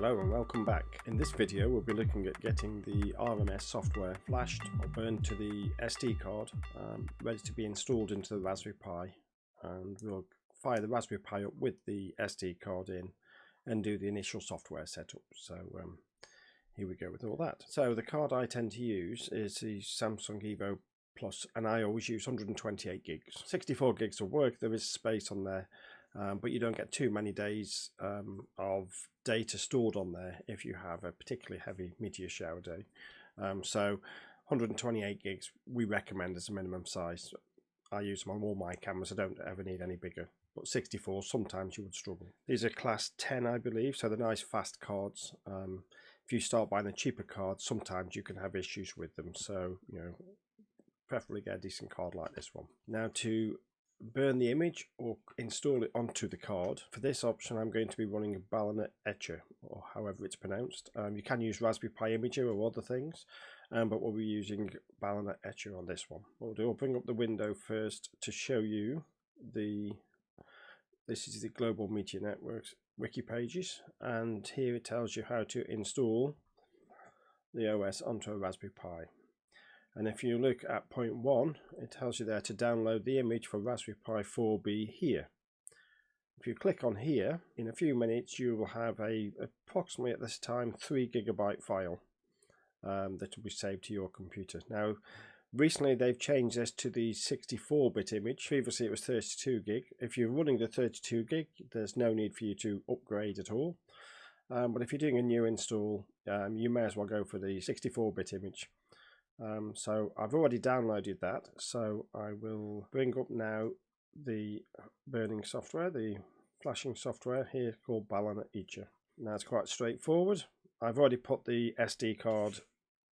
Hello and welcome back. In this video we'll be looking at getting the RMS software flashed or burned to the SD card, ready to be installed into the Raspberry Pi, and we'll fire the Raspberry Pi up with the SD card in and do the initial software setup. So here we go with all that. So the card I tend to use is the Samsung Evo Plus, and I always use 128 gigs. 64 gigs will work, there is space on there. But you don't get too many days of data stored on there if you have a particularly heavy meteor shower day. So 128 gigs we recommend as a minimum size. I use them on all my cameras, I don't ever need any bigger. But 64, sometimes you would struggle. These are class 10, I believe, so they're nice fast cards. If you start buying the cheaper cards, sometimes you can have issues with them. So, you know, preferably get a decent card like this one. Now to burn the image or install it onto the card, for this option I'm going to be running a Ballanet Etcher, or however it's pronounced. You can use Raspberry Pi Imager or other things, but we'll be using Ballanet Etcher on this one. What we'll do, I'll bring up the window first to show you this is the Global Meteor Network's wiki pages, and here it tells you how to install the OS onto a Raspberry Pi. And if you look at point 1, it tells you there to download the image for Raspberry Pi 4B here. If you click on here, in a few minutes you will have approximately at this time 3 GB file that will be saved to your computer. Now recently they've changed this to the 64-bit image. Previously it was 32 gig. If you're running the 32 gig, there's no need for you to upgrade at all. But if you're doing a new install, you may as well go for the 64-bit image. So I've already downloaded that, so I will bring up now the burning software, the flashing software here called Ballanet Etcher. Now it's quite straightforward. I've already put the SD card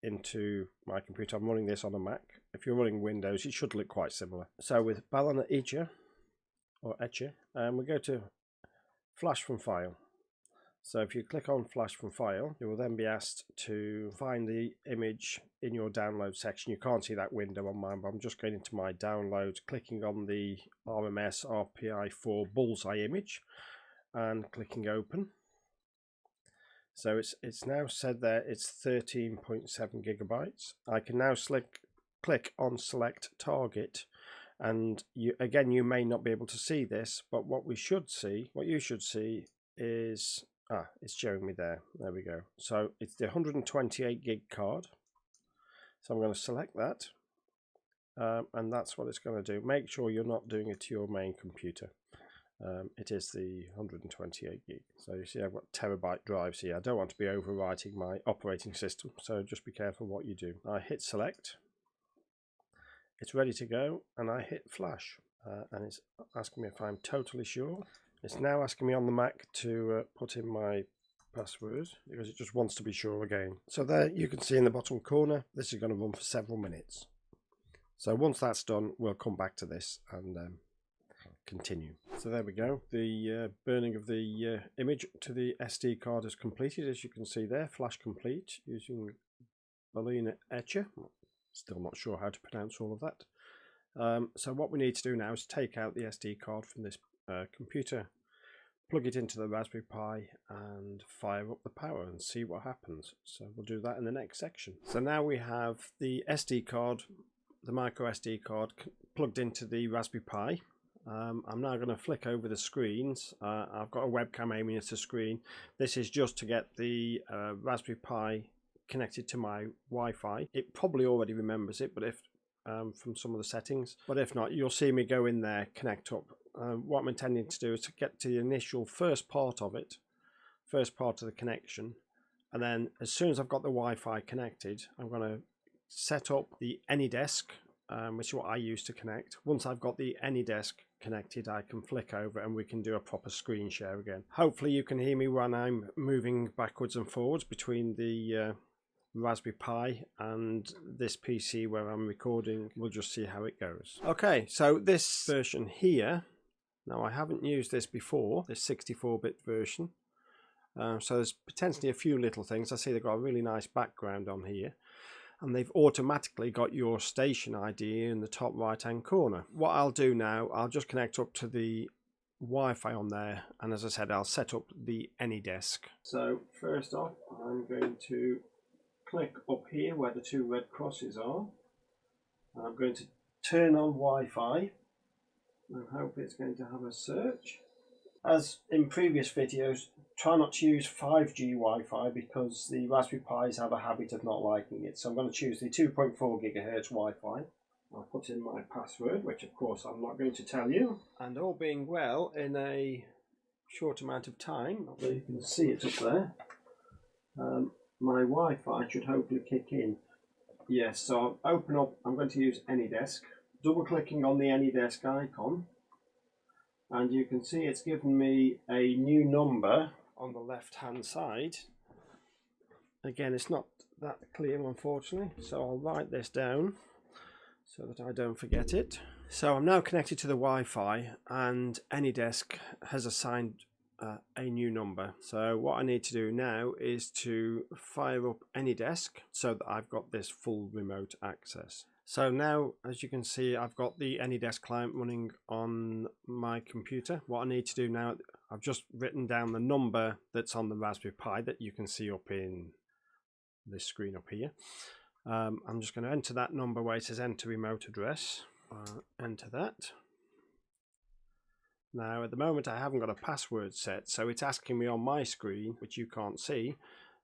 into my computer. I'm running this on a Mac. If you're running Windows, it should look quite similar. So with Ballanet Etcher, or Etcher, we go to Flash from File. So if you click on Flash from File, you will then be asked to find the image in your download section. You can't see that window on mine, but I'm just going into my downloads, clicking on the RMS RPI4 bullseye image and clicking open. So it's now said there it's 13.7 gigabytes. I can now click on Select Target, and you may not be able to see this, but what you should see is it's showing me there. There we go. So it's the 128 gig card. So I'm going to select that, and that's what it's going to do. Make sure you're not doing it to your main computer. It is the 128 gig. So you see I've got terabyte drives here. I don't want to be overwriting my operating system, so just be careful what you do. I hit select. It's ready to go, and I hit flash, and it's asking me if I'm totally sure. It's now asking me on the Mac to put in my password because it just wants to be sure again. So there you can see in the bottom corner, this is going to run for several minutes. So once that's done, we'll come back to this and continue. So there we go. The burning of the image to the SD card is completed, as you can see there. Flash complete using Ballanet Etcher. Still not sure how to pronounce all of that. So what we need to do now is take out the SD card from this computer, plug it into the Raspberry Pi and fire up the power and see what happens. So we'll do that in the next section. So now we have the SD card, the micro SD card, plugged into the Raspberry Pi. I'm now going to flick over the screens. I've got a webcam aiming at the screen. This is just to get the Raspberry Pi connected to my Wi-Fi. It probably already remembers it, but if from some of the settings, but if not, you'll see me go in there, connect up. What I'm intending to do is to get to the initial first part of the connection, and then as soon as I've got the Wi-Fi connected, I'm going to set up the AnyDesk, which is what I use to connect. Once I've got the AnyDesk connected, I can flick over and we can do a proper screen share again. Hopefully you can hear me when I'm moving backwards and forwards between the Raspberry Pi and this PC where I'm recording. We'll just see how it goes. Okay, so this version here, now I haven't used this before, this 64-bit version, so there's potentially a few little things. I see they've got a really nice background on here, and they've automatically got your station ID in the top right hand corner. What I'll do now, I'll just connect up to the Wi-Fi on there, and as I said, I'll set up the AnyDesk. So first off, I'm going to click up here where the two red crosses are. I'm going to turn on Wi-Fi and hope it's going to have a search. As in previous videos, try not to use 5G Wi-Fi because the Raspberry Pis have a habit of not liking it. So I'm going to choose the 2.4 GHz Wi-Fi. I'll put in my password, which of course I'm not going to tell you. And all being well, in a short amount of time, you can see it up there, my Wi-Fi should hopefully kick in. Yes, so I'll open up, I'm going to use AnyDesk. Double clicking on the AnyDesk icon, and you can see it's given me a new number on the left hand side. Again, it's not that clear unfortunately, so I'll write this down so that I don't forget it. So I'm now connected to the Wi-Fi, and AnyDesk has assigned a new number. So what I need to do now is to fire up AnyDesk so that I've got this full remote access. So now, as you can see, I've got the AnyDesk client running on my computer. What I need to do now, I've just written down the number that's on the Raspberry Pi that you can see up in this screen up here. I'm just going to enter that number where it says enter remote address. Enter that. Now at the moment I haven't got a password set, so it's asking me on my screen, which you can't see,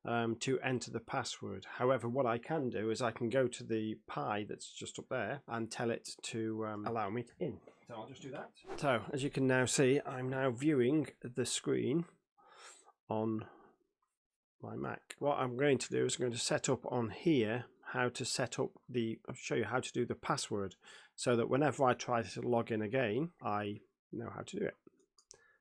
to enter the password. However, what I can do is I can go to the Pi that's just up there and tell it to allow me in. So I'll just do that. So as you can now see, I'm now viewing the screen on my Mac. What I'm going to do is I'm going to set up on here how to set up I'll show you how to do the password, so that whenever I try to log in again, I know how to do it.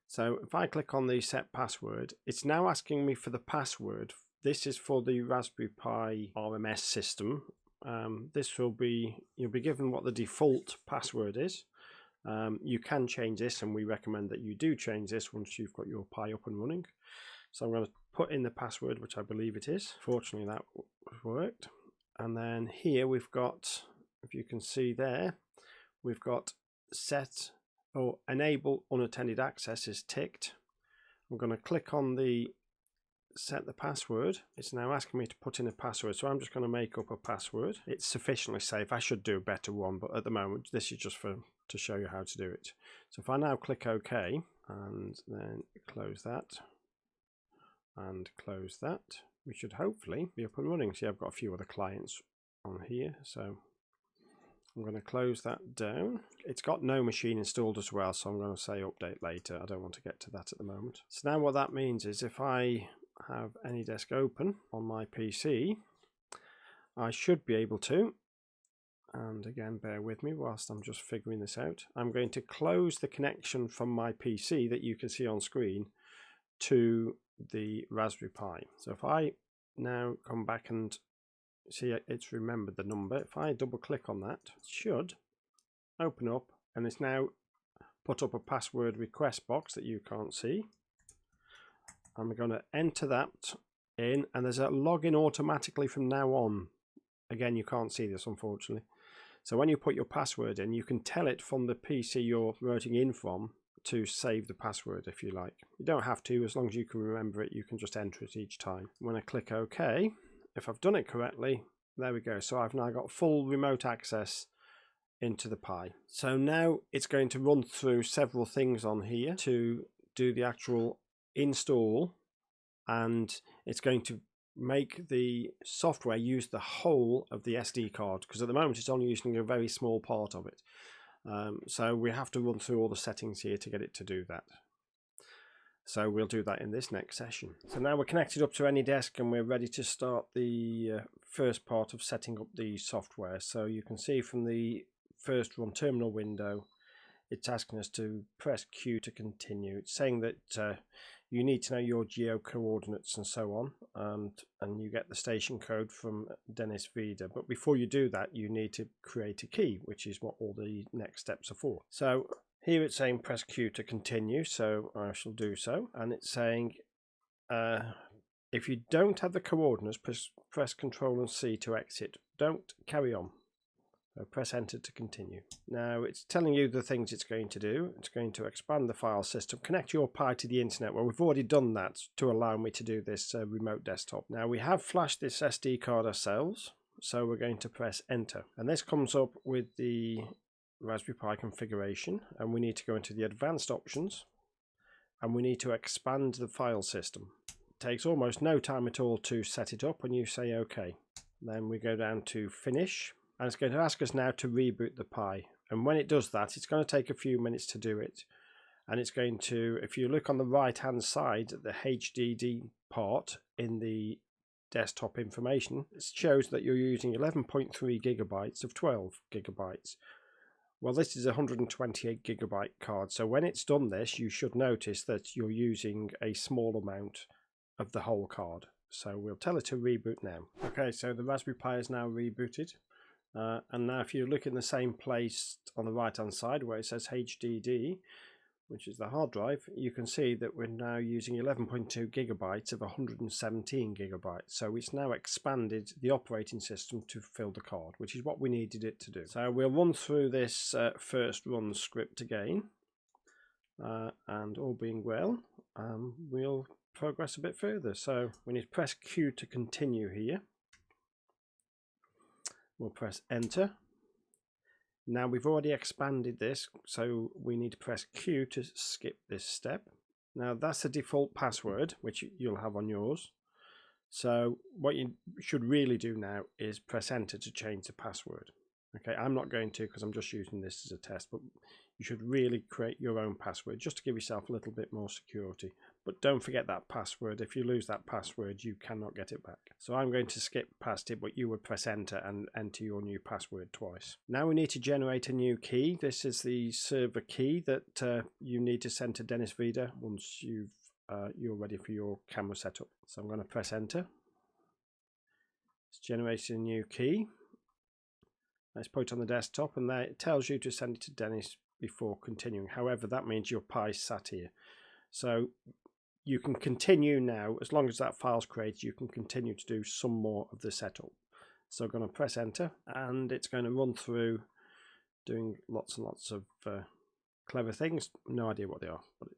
So if I click on the set password, it's now asking me for the password. This is for the Raspberry Pi RMS system. You'll be given what the default password is. You can change this, and we recommend that you do change this once you've got your Pi up and running. So I'm going to put in the password, which I believe it is. Fortunately that worked. And then here we've got, if you can see there, we've got set or enable unattended access is ticked. I'm going to click on the set the password. It's now asking me to put in a password, so I'm just going to make up a password. It's sufficiently safe. I should do a better one, but at the moment this is just to show you how to do it. So if I now click OK and then close that and close that, we should hopefully be up and running. See, I've got a few other clients on here, so I'm going to close that down. It's got no machine installed as well, so I'm going to say update later. I don't want to get to that at the moment. So now what that means is if I have AnyDesk open on my PC, I should be able to, and again bear with me whilst I'm just figuring this out, I'm going to close the connection from my PC that you can see on screen to the Raspberry Pi. So if I now come back and see it's remembered the number, if I double click on that, it should open up, and it's now put up a password request box that you can't see. I'm going to enter that in, and there's a login automatically from now on. Again, you can't see this unfortunately. So when you put your password in, you can tell it from the PC you're writing in from to save the password if you like. You don't have to, as long as you can remember it, you can just enter it each time. When I click OK, if I've done it correctly, there we go. So I've now got full remote access into the Pi. So now it's going to run through several things on here to do the actual install, and it's going to make the software use the whole of the SD card, because at the moment it's only using a very small part of it. So we have to run through all the settings here to get it to do that. So we'll do that in this next session. So now we're connected up to AnyDesk and we're ready to start the first part of setting up the software. So you can see from the first run terminal window, it's asking us to press Q to continue. It's saying that you need to know your geo coordinates and so on, and you get the station code from Dennis Vida. But before you do that, you need to create a key, which is what all the next steps are for. So here it's saying press Q to continue, so I shall do so. And it's saying if you don't have the coordinates, press Control and C to exit. Don't carry on. So press enter to continue. Now it's telling you the things it's going to do. It's going to expand the file system, connect your Pi to the internet. Well, we've already done that to allow me to do this remote desktop. Now we have flashed this SD card ourselves, so we're going to press enter. And this comes up with the Raspberry Pi configuration, and we need to go into the advanced options, and we need to expand the file system. It takes almost no time at all to set it up, and you say OK. Then we go down to finish. And it's going to ask us now to reboot the Pi. And when it does that, it's going to take a few minutes to do it. And it's going to, if you look on the right hand side at the HDD part in the desktop information, it shows that you're using 11.3 gigabytes of 12 gigabytes. Well, this is a 128 gigabyte card. So when it's done this, you should notice that you're using a small amount of the whole card. So we'll tell it to reboot now. Okay, so the Raspberry Pi is now rebooted. And now if you look in the same place on the right hand side where it says HDD, which is the hard drive, you can see that we're now using 11.2 gigabytes of 117 gigabytes. So it's now expanded the operating system to fill the card, which is what we needed it to do. So we'll run through this first run script again, and all being well, we'll progress a bit further. So we need to press Q to continue here. We'll press enter. Now we've already expanded this, so we need to press Q to skip this step. Now that's the default password, which you'll have on yours. So what you should really do now is press enter to change the password. Okay, I'm not going to because I'm just using this as a test, but you should really create your own password just to give yourself a little bit more security. But don't forget that password. If you lose that password, you cannot get it back. So I'm going to skip past it, but you would press enter and enter your new password twice. Now we need to generate a new key. This is the server key that you need to send to Dennis Vida once you're ready for your camera setup. So I'm going to press enter. It's generating a new key. Let's put it on the desktop, and there it tells you to send it to Dennis before continuing. However, that means your Pi's sat here. So you can continue now, as long as that file's created, you can continue to do some more of the setup. So I'm going to press enter, and it's going to run through doing lots and lots of clever things. No idea what they are, but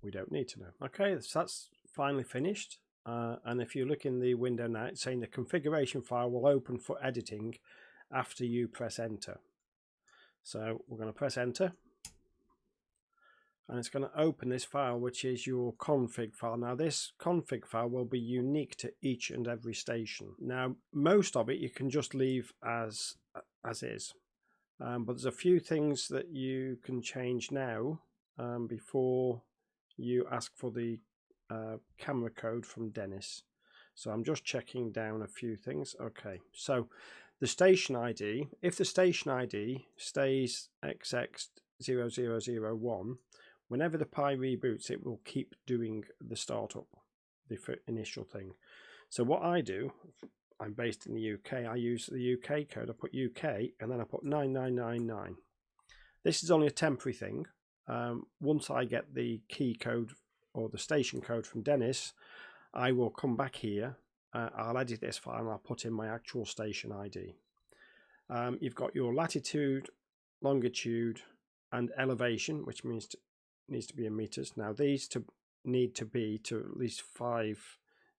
we don't need to know. Okay, so that's finally finished. And if you look in the window now, it's saying the configuration file will open for editing after you press enter. So we're going to press enter, and it's going to open this file, which is your config file. Now this config file will be unique to each and every station. Now most of it you can just leave as is, but there's a few things that you can change now before you ask for the camera code from Dennis. So I'm just checking down a few things. Okay, so the station ID, if the station ID stays XX0001, whenever the Pi reboots, it will keep doing the startup, the initial thing. So what I do, I'm based in the UK, I use the UK code. I put UK and then I put 9999. This is only a temporary thing. Once I get the key code or the station code from Dennis, I will come back here. I'll edit this file and I'll put in my actual station ID. You've got your latitude, longitude, and elevation, which means needs to be in meters. Now these need to be to at least 5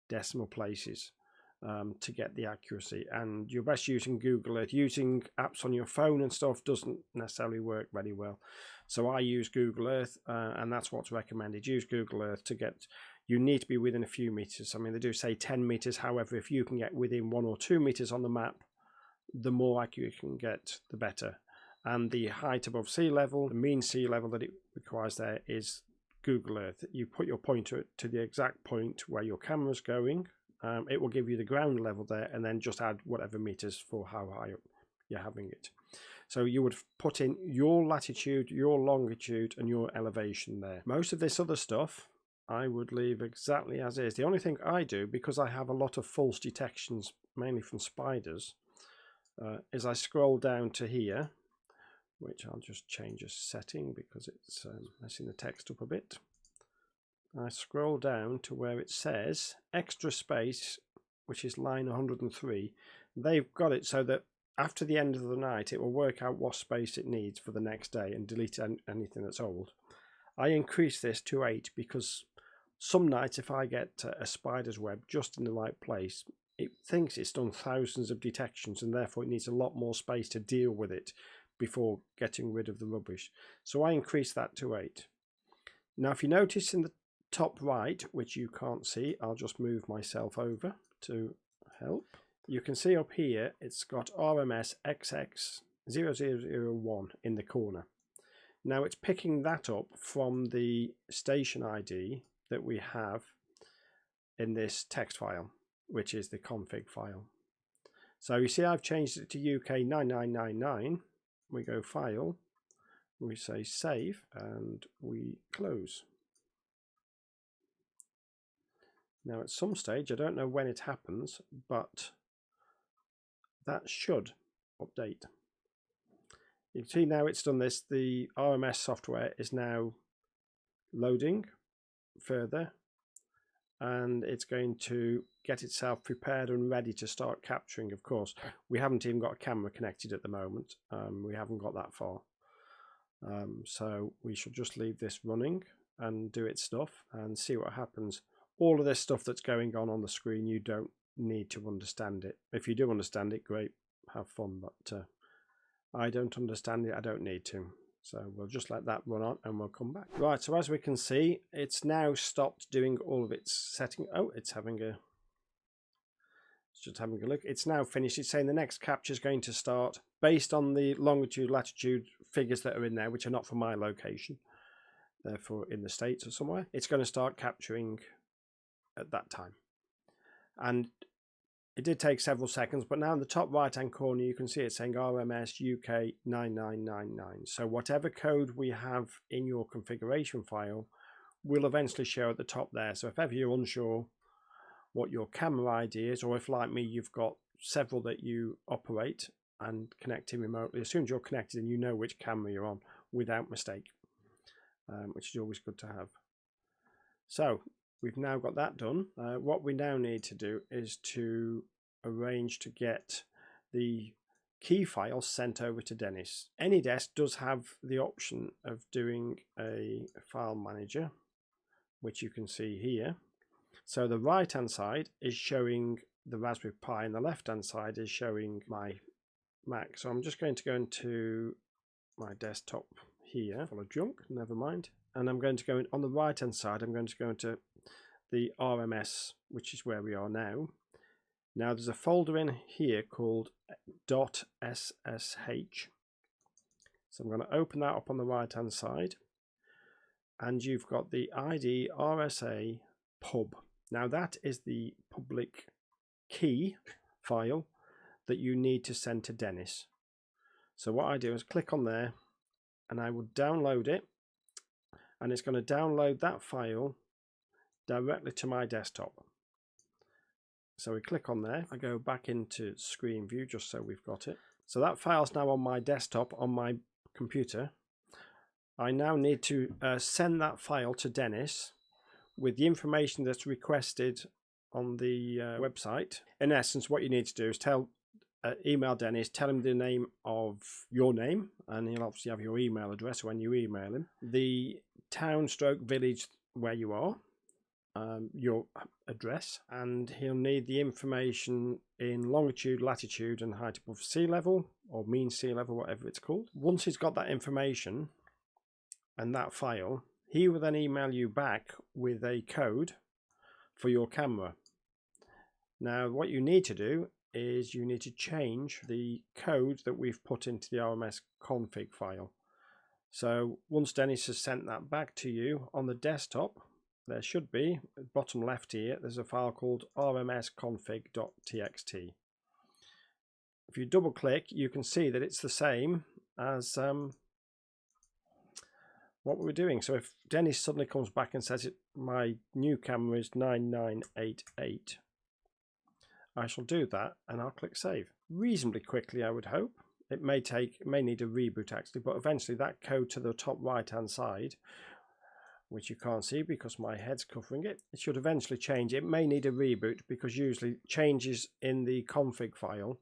decimal places to get the accuracy. And you're best using Google Earth. Using apps on your phone and stuff doesn't necessarily work very well. So I use Google Earth, and that's what's recommended. Use Google Earth to get. You need to be within a few meters. I mean, they do say 10 meters. However, if you can get within 1 or 2 meters on the map, the more accurate you can get, the better. And the height above sea level, the mean sea level that it requires there is Google Earth. You put your pointer to the exact point where your camera's going. It will give you the ground level there, and then just add whatever meters for how high up you're having it. So you would put in your latitude, your longitude, and your elevation there. Most of this other stuff I would leave exactly as is. The only thing I do, because I have a lot of false detections, mainly from spiders, is I scroll down to here, which I'll just change a setting because it's messing the text up a bit. I scroll down to where it says extra space, which is line 103. They've got it so that after the end of the night, it will work out what space it needs for the next day and delete anything that's old. I increase this to 8 because some nights, if I get a spider's web just in the right place, it thinks it's done thousands of detections and therefore it needs a lot more space to deal with it before getting rid of the rubbish. So I increase that to 8. Now, if you notice in the top right, which you can't see, I'll just move myself over to help. You can see up here it's got RMS XX0001 in the corner. Now it's picking that up from the station ID that we have in this text file, which is the config file. So you see I've changed it to UK 9999. We go File, we say Save, and we close. Now at some stage, I don't know when it happens, but that should update. You can see now it's done this. The RMS software is now loading further, and it's going to get itself prepared and ready to start capturing. Of course, we haven't even got a camera connected at the moment. We haven't got that far. So we should just leave this running and do its stuff and see what happens. All of this stuff that's going on the screen, you don't need to understand it. If you do understand it, great, have fun, but I don't understand it, I don't need to. So we'll just let that run on and we'll come back. Right, so as we can see, it's now stopped doing all of its setting. Oh, it's just having a look. It's now finished. It's saying the next capture is going to start based on the longitude, latitude figures that are in there, which are not from my location. Therefore, in the States or somewhere, it's going to start capturing at that time. And it did take several seconds, but now in the top right hand corner you can see it saying RMS UK 9999. So whatever code we have in your configuration file will eventually show at the top there. So if ever you're unsure what your camera ID is, or if like me you've got several that you operate and connecting remotely, as soon as you're connected and you know which camera you're on without mistake, which is always good to have. So we've now got that done. What we now need to do is to arrange to get the key file sent over to Dennis. AnyDesk does have the option of doing a file manager, which you can see here. So the right hand side is showing the Raspberry Pi and the left hand side is showing my Mac. So I'm just going to go into my desktop here, full of junk, never mind. And I'm going to go in on the right hand side, I'm going to go into the RMS, which is where we are now. Now there's a folder in here called .ssh. So I'm going to open that up on the right hand side, and you've got the ID RSA pub. Now that is the public key file that you need to send to Dennis. So what I do is click on there and I will download it, and it's going to download that file directly to my desktop. So we click on there, I go back into screen view just so we've got it. So that file's now on my desktop on my computer. I now need to send that file to Dennis with the information that's requested on the website. In essence, what you need to do is email Dennis, tell him the name of your name, and he'll obviously have your email address when you email him, the town / village where you are, your address, and he'll need the information in longitude, latitude and height above sea level, or mean sea level, whatever it's called. Once he's got that information and that file, he will then email you back with a code for your camera. Now what you need to do is you need to change the code that we've put into the RMS config file. So once Dennis has sent that back to you on the desktop, there should be, bottom left here, there's a file called rmsconfig.txt. If you double click, you can see that it's the same as what we were doing. So if Dennis suddenly comes back and says my new camera is 9988, I shall do that and I'll click save. Reasonably quickly, I would hope. It may need a reboot actually, but eventually that code to the top right hand side, which you can't see because my head's covering it, it should eventually change. It may need a reboot because usually changes in the config file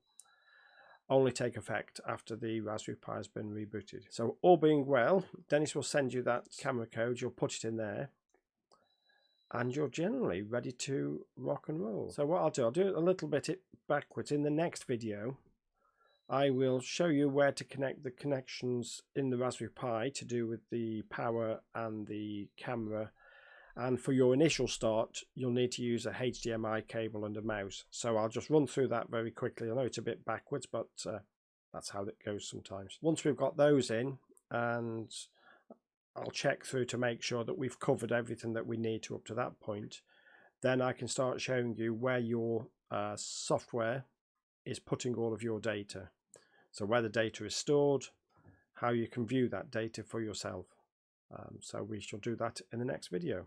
only take effect after the Raspberry Pi has been rebooted. So all being well, Dennis will send you that camera code, you'll put it in there, and you're generally ready to rock and roll. So what I'll do it a little bit backwards. In the next video, I will show you where to connect the connections in the Raspberry Pi to do with the power and the camera. And for your initial start, you'll need to use a HDMI cable and a mouse. So I'll just run through that very quickly. I know it's a bit backwards, but that's how it goes sometimes. Once we've got those in, and I'll check through to make sure that we've covered everything that we need to up to that point, then I can start showing you where your software is putting all of your data. So where the data is stored, how you can view that data for yourself. So we shall do that in the next video.